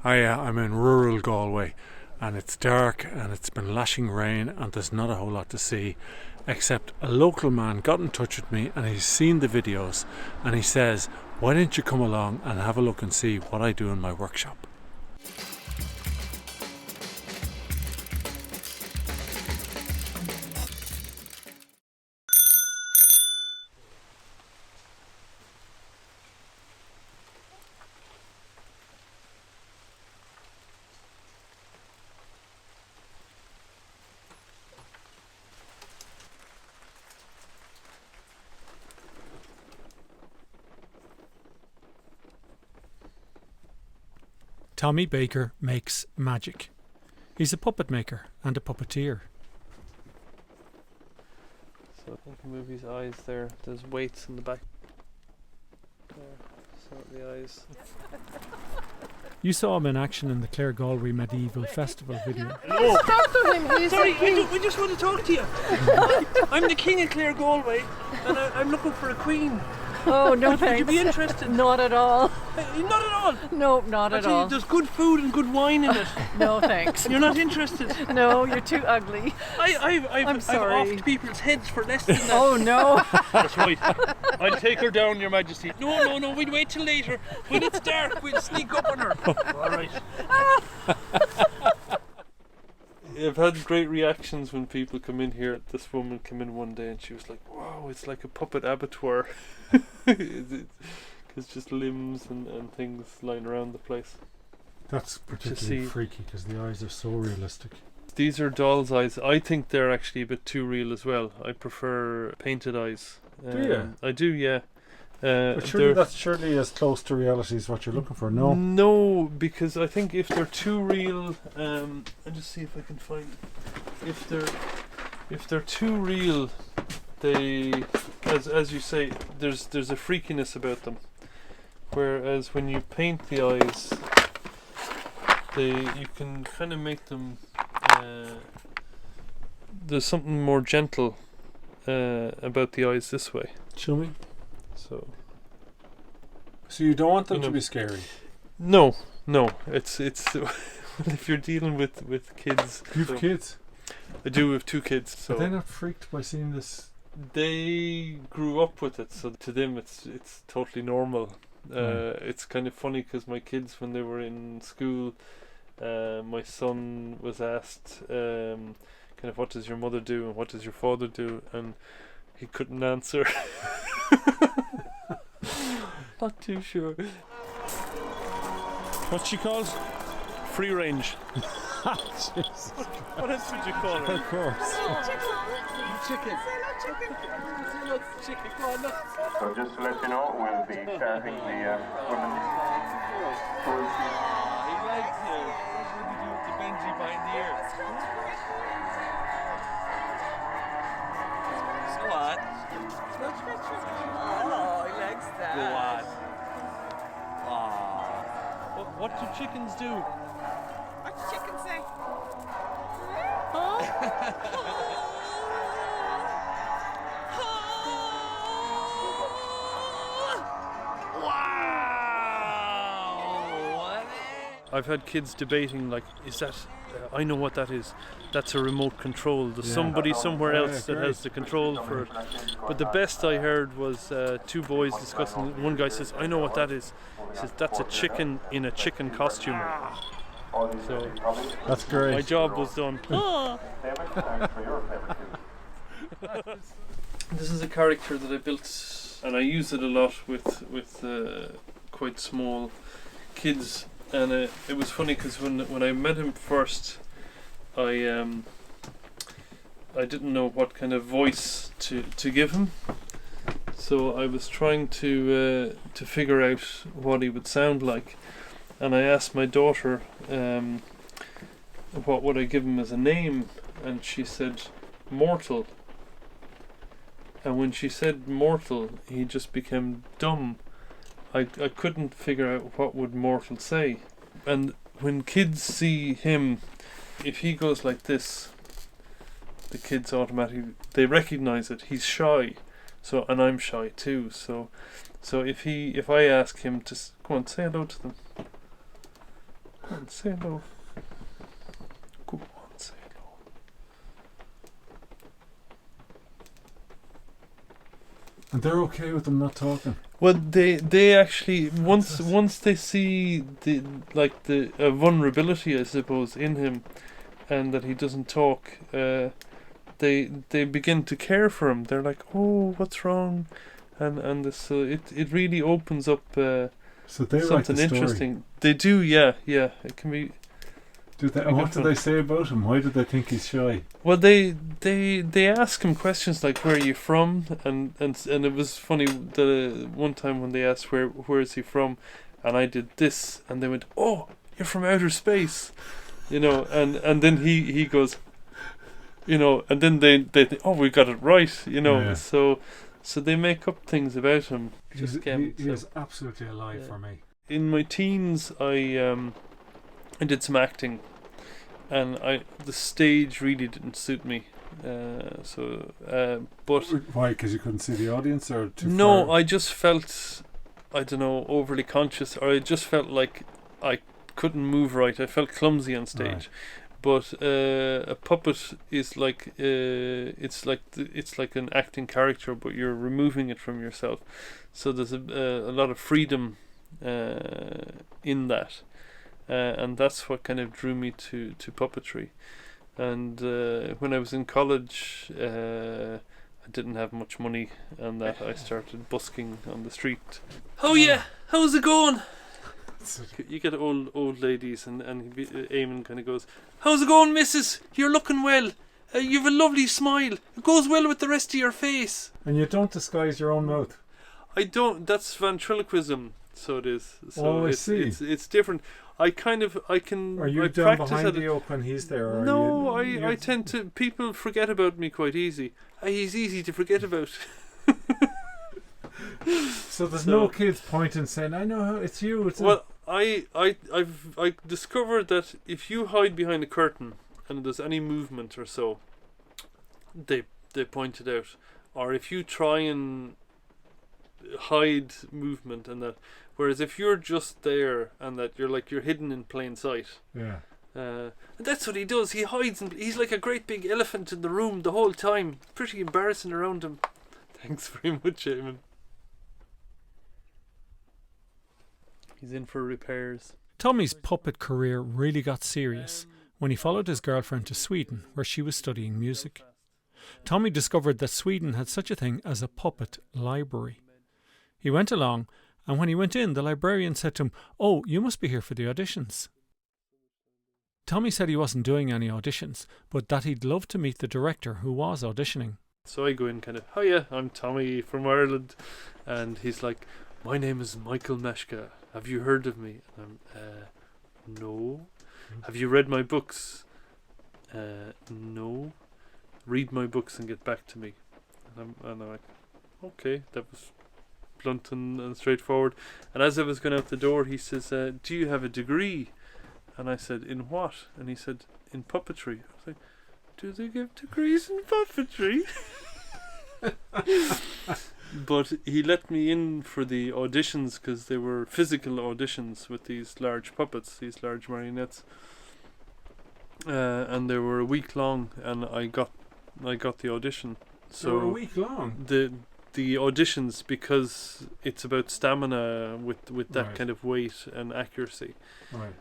I'm in rural Galway and it's dark and it's been lashing rain and there's not a whole lot to see, except a local man got in touch with me and he's seen the videos and he says, why don't you come along and have a look and see what I do in my workshop. Tommy Baker makes magic. He's a puppet maker and a puppeteer. So I can move his eyes there. There's weights in the back. There, so the eyes. You saw him in action in the Clare Galway Medieval Festival video. Hello. Sorry, we just want to talk to you. I'm the King of Clare Galway and I'm looking for a queen. Oh, no thanks. Would you be interested? Not at all. Not at all? No, not at all. There's good food and good wine in it. No thanks. You're not interested? No, you're too ugly. I'm sorry. I've offed people's heads for less than that. Oh no. That's right. I'll take her down, Your Majesty. No, we'll wait till later. When it's dark, we'll sneak up on her. All right. I've had great reactions when people come in here. This woman came in one day and she was like, wow, it's like a puppet abattoir. It's just limbs and things lying around the place. That's particularly freaky because the eyes are so realistic. These are doll's eyes. I think they're actually a bit too real as well. I prefer painted eyes. Do you? I do, yeah. But surely that's as close to reality as what you're looking for, no? No, because I think if they're too real, I'll just see if I can find. If they're too real, they, as you say, there's a freakiness about them. Whereas when you paint the eyes, you can kind of make them. There's something more gentle about the eyes this way. Show me. So you don't want them to be scary? No. It's if you're dealing with kids. You have kids? I do have 2 kids. So are they not freaked by seeing this? They grew up with it, so to them it's totally normal. It's kind of funny because my kids, when they were in school, my son was asked kind of, what does your mother do and what does your father do, and he couldn't answer. Not too sure. What's she called? Free range. Jeez. What else would you call her? Of course. Chicken. Chicken. Go on, look. So just to let you know, we'll be starting the women. He likes you. What would you do with the Benji behind the ear? So what? Oh, he likes that. Go on. What do chickens do? What do chickens say? Wow! I've had kids debating, like, is that, I know what that is. That's a remote control. There's somebody somewhere else that has the control for it. But the best I heard was 2 boys discussing. One guy says, I know what that is. He says, that's a chicken in a chicken costume. So that's great. My job was done. This is a character that I built, and I use it a lot with quite small kids. And it was funny because when I met him first, I didn't know what kind of voice to give him, so I was trying to figure out what he would sound like, and I asked my daughter what would I give him as a name, and she said Mortal. And when she said Mortal, he just became dumb. I couldn't figure out what would Mortal say. And when kids see him, if he goes like this, the kids automatically, they recognize it. He's shy, so, and I'm shy too. So if I ask him to go on, say hello to them. say hello. Go on, say hello. And they're okay with them not talking. Well, they actually once they see the vulnerability, I suppose, in him, and that he doesn't talk, they begin to care for him. They're like, oh, what's wrong, and so it really opens up So they write something the story. interesting. They do, yeah. It can be. And what do they say about him? Why do they think he's shy? Well, they ask him questions like, "Where are you from?" and it was funny the one time when they asked where is he from, and I did this, and they went, "Oh, you're from outer space," and then he goes, and then they think, "Oh, we got it right," Yeah. So they make up things about him. He is absolutely alive for me. In my teens, I did some acting, and the stage really didn't suit me. But Why? Because you couldn't see the audience, or too no, far? I just felt, I don't know, overly conscious, or I just felt like I couldn't move right. I felt clumsy on stage. Right. But a puppet is like it's like an acting character, but you're removing it from yourself. So there's a lot of freedom in that, and that's what kind of drew me to puppetry. And when I was in college, I didn't have much money, and that I started busking on the street. Oh yeah, how's it going? You get old ladies, and Eamon kind of goes, "How's it going, missus? You're looking well. You've a lovely smile. It goes well with the rest of your face." And you don't disguise your own mouth. I don't. That's ventriloquism. So it is. So I see. It's different. I can. Are you I down practice behind at the it. oak when he's there? Or No, are you, I tend to. People forget about me quite easy. He's easy to forget about. So there's no kids pointing saying, "I know how it's you." Well, I've discovered that if you hide behind a curtain and there's any movement or so, they point it out. Or if you try and hide movement and that, whereas if you're just there and that you're hidden in plain sight. Yeah. And that's what he does. He hides, and he's like a great big elephant in the room the whole time. Pretty embarrassing around him. Thanks very much, Eamon. He's in for repairs. Tommy's puppet career really got serious when he followed his girlfriend to Sweden, where she was studying music. Tommy discovered that Sweden had such a thing as a puppet library. He went along, and when he went in, the librarian said to him, "Oh, you must be here for the auditions." Tommy said he wasn't doing any auditions, but that he'd love to meet the director who was auditioning. So I go in kind of, "Oh yeah, I'm Tommy from Ireland," and he's like, "My name is Michael Meshka. Have you heard of me?" And I'm, "No." "Have you read my books?" "No." "Read my books and get back to me." And I'm like, okay, that was blunt and straightforward. And as I was going out the door, he says, "Do you have a degree?" And I said, "In what?" And he said, "In puppetry." I was like, "Do they give degrees in puppetry?" But he let me in for the auditions because they were physical auditions with these large puppets, these large marionettes, and they were a week long, and I got the audition. So They were a week long. The auditions, because it's about stamina with that Right. kind of weight and accuracy. Right.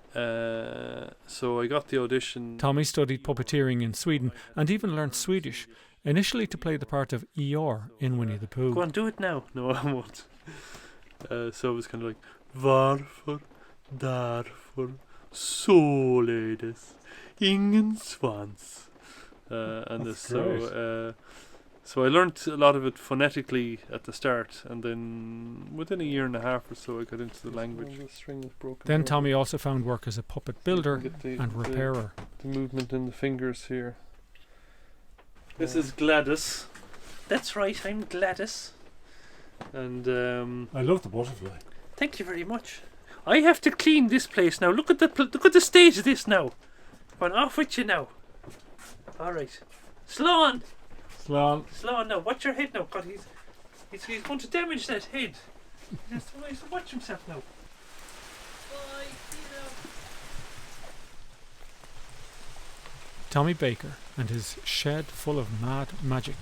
So I got the audition. Tommy studied puppeteering in Sweden and even learnt Swedish, initially to play the part of Eeyore in Winnie the Pooh. Go on, do it now. No, I won't. So it was kind of like, "Varför, därför, således, ingen svans." And That's so I learnt a lot of it phonetically at the start, and then within a year and a half or so I got into the language. The string was broken. Then Tommy also found work as a puppet builder Get the- and repairer. The movement in the fingers here. This is Gladys. That's right, I'm Gladys. And I love the butterfly. thank you very much. I have to clean this place now. Look at the state of this now. Come on, off with you now. All right, slow on now. Watch your head now. God, he's going to damage that head. He has to watch himself now. Bye. See you now. Tommy Baker and his shed full of mad magic